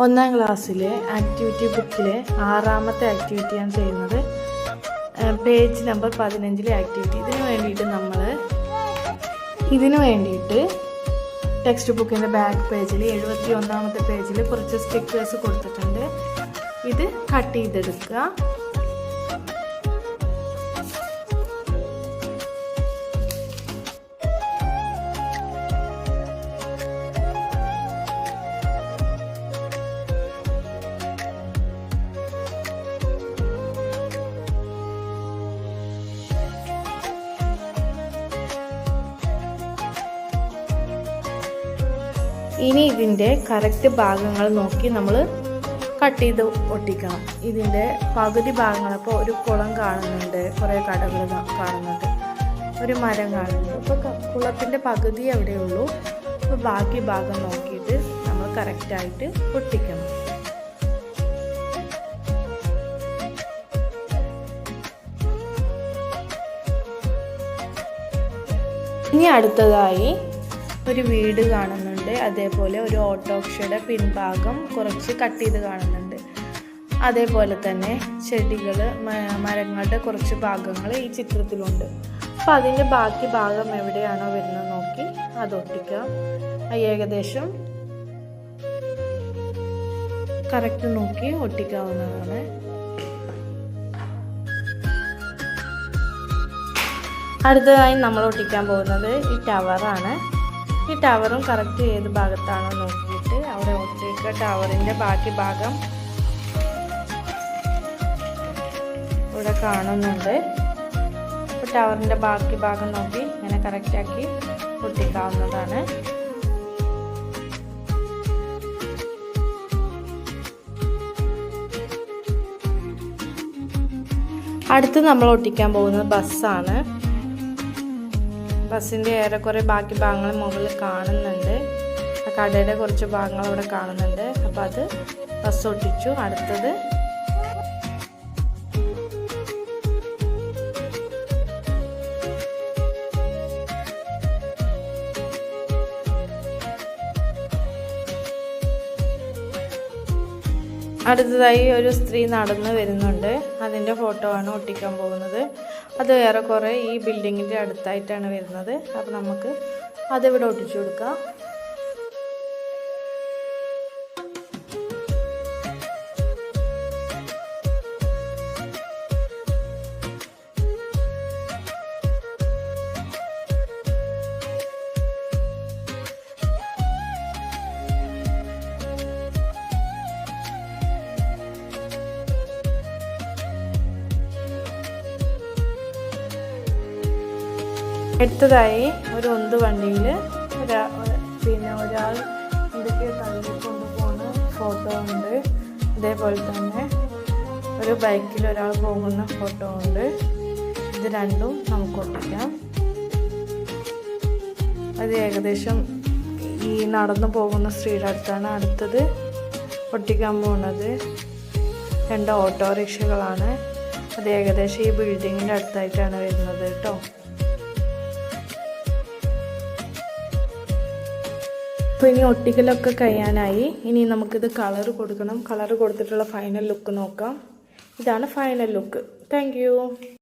ഒന്നാം ക്ലാസ്സിലെ ആക്ടിവിറ്റി ബുക്കിലെ 6ാമത്തെ ആക്ടിവിറ്റിയാണ് ചെയ്യുന്നത്. Page number 15 activity. ഇതിനു വേണ്ടിയിട്ട് ടെക്സ്റ്റ് ബുക്കിൻ്റെ ബാക്ക് പേജിൽ 71ാമത്തെ പേജിൽ കുറച്ച് സ്റ്റിക്കേഴ്സ് കൊടുത്തിട്ടുണ്ട്. ഇത് കട്ട് ചെയ്തെടുക്കുക. ഇനി ഇതിൻ്റെ കറക്റ്റ് ഭാഗങ്ങൾ നോക്കി നമ്മൾ കട്ട് ചെയ്ത് ഒട്ടിക്കണം. ഇതിൻ്റെ പകുതി ഭാഗങ്ങൾ, അപ്പോൾ ഒരു കുളം കാണുന്നുണ്ട്, കുറേ കടകൾ കാണുന്നുണ്ട്, ഒരു മരം കാണുന്നുണ്ട്. അപ്പോൾ കുളത്തിൻ്റെ പകുതി എവിടെയുള്ളൂ. അപ്പോൾ ബാക്കി ഭാഗം നോക്കിയിട്ട് നമ്മൾ കറക്റ്റായിട്ട് ഒട്ടിക്കണം. ഇനി അടുത്തതായി ഒരു വീട് കാണുന്നുണ്ട്, അതേപോലെ ഒരു ഓട്ടോറിക്ഷയുടെ പിൻഭാഗം കുറച്ച് കട്ട് ചെയ്ത് കാണുന്നുണ്ട്. അതേപോലെ തന്നെ ചെടികൾ, മരങ്ങളുടെ കുറച്ച് ഭാഗങ്ങൾ ഈ ചിത്രത്തിലുണ്ട്. അപ്പോൾ അതിൻ്റെ ബാക്കി ഭാഗം എവിടെയാണോ വരുന്നത് നോക്കി അത് ഒട്ടിക്കാം. ഏകദേശം കറക്റ്റ് നോക്കി ഒട്ടിക്കാവുന്നതാണ്. അടുത്തതായി നമ്മൾ ഒട്ടിക്കാൻ പോകുന്നത് ഈ ടവറാണ്. ഈ ടവറും കറക്റ്റ് ഏത് ഭാഗത്താണോ നോക്കിയിട്ട് അവിടെ ഒട്ടിക്കുക. ടവറിൻ്റെ ബാക്കി ഭാഗം ഇവിടെ കാണുന്നുണ്ട്. അപ്പോൾ ടവറിൻ്റെ ബാക്കി ഭാഗം നോക്കി ഇങ്ങനെ കറക്റ്റാക്കി ഒട്ടിക്കാവുന്നതാണ്. അടുത്ത് നമ്മൾ ഒട്ടിക്കാൻ പോകുന്നത് ബസ്സാണ്. ബസ്സിൻ്റെ ഏറെക്കുറെ ബാക്കി ഭാഗങ്ങൾ മുകളിൽ കാണുന്നുണ്ട്. കടയുടെ കുറച്ച് ഭാഗങ്ങൾ അവിടെ കാണുന്നുണ്ട്. അപ്പോൾ അത് ബസ് ഒട്ടിച്ചു. അടുത്തത് അടുത്തതായി ഒരു സ്ത്രീ നടന്നു വരുന്നുണ്ട്. അതിൻ്റെ ഫോട്ടോ ആണ് ഒട്ടിക്കാൻ പോകുന്നത്. അത് ഏറെക്കുറെ ഈ ബിൽഡിങ്ങിൻ്റെ അടുത്തായിട്ടാണ് വരുന്നത്. അപ്പോൾ നമുക്ക് അതിവിടെ ഒട്ടിച്ചു കൊടുക്കാം. അടുത്തതായി ഒരു ഉന്ത് വണ്ടിയിൽ ഒരാൾ ഇതൊക്കെ തള്ളിക്കൊണ്ട് പോകുന്ന ഫോട്ടോ ഉണ്ട്. അതേപോലെ തന്നെ ഒരു ബൈക്കിൽ ഒരാൾ പോകുന്ന ഫോട്ടോ ഉണ്ട്. ഇത് രണ്ടും നമുക്ക് ഒട്ടിക്കാം. അത് ഏകദേശം ഈ നടന്നു പോകുന്ന സ്ത്രീയുടെ അടുത്താണ്. അടുത്തത് ഒട്ടിക്കാൻ പോകുന്നത് 2 ഓട്ടോറിക്ഷകളാണ്. അത് ഏകദേശം ഈ ബിൽഡിങ്ങിൻ്റെ അടുത്തായിട്ടാണ് വരുന്നത് കേട്ടോ. അപ്പോൾ ഇനി ഒട്ടിക്കലൊക്കെ കഴിയാനായി. ഇനി നമുക്കിത് കളർ കൊടുക്കണം. കളർ കൊടുത്തിട്ടുള്ള ഫൈനൽ ലുക്ക് നോക്കാം. ഇതാണ് ഫൈനൽ ലുക്ക്. Thank you.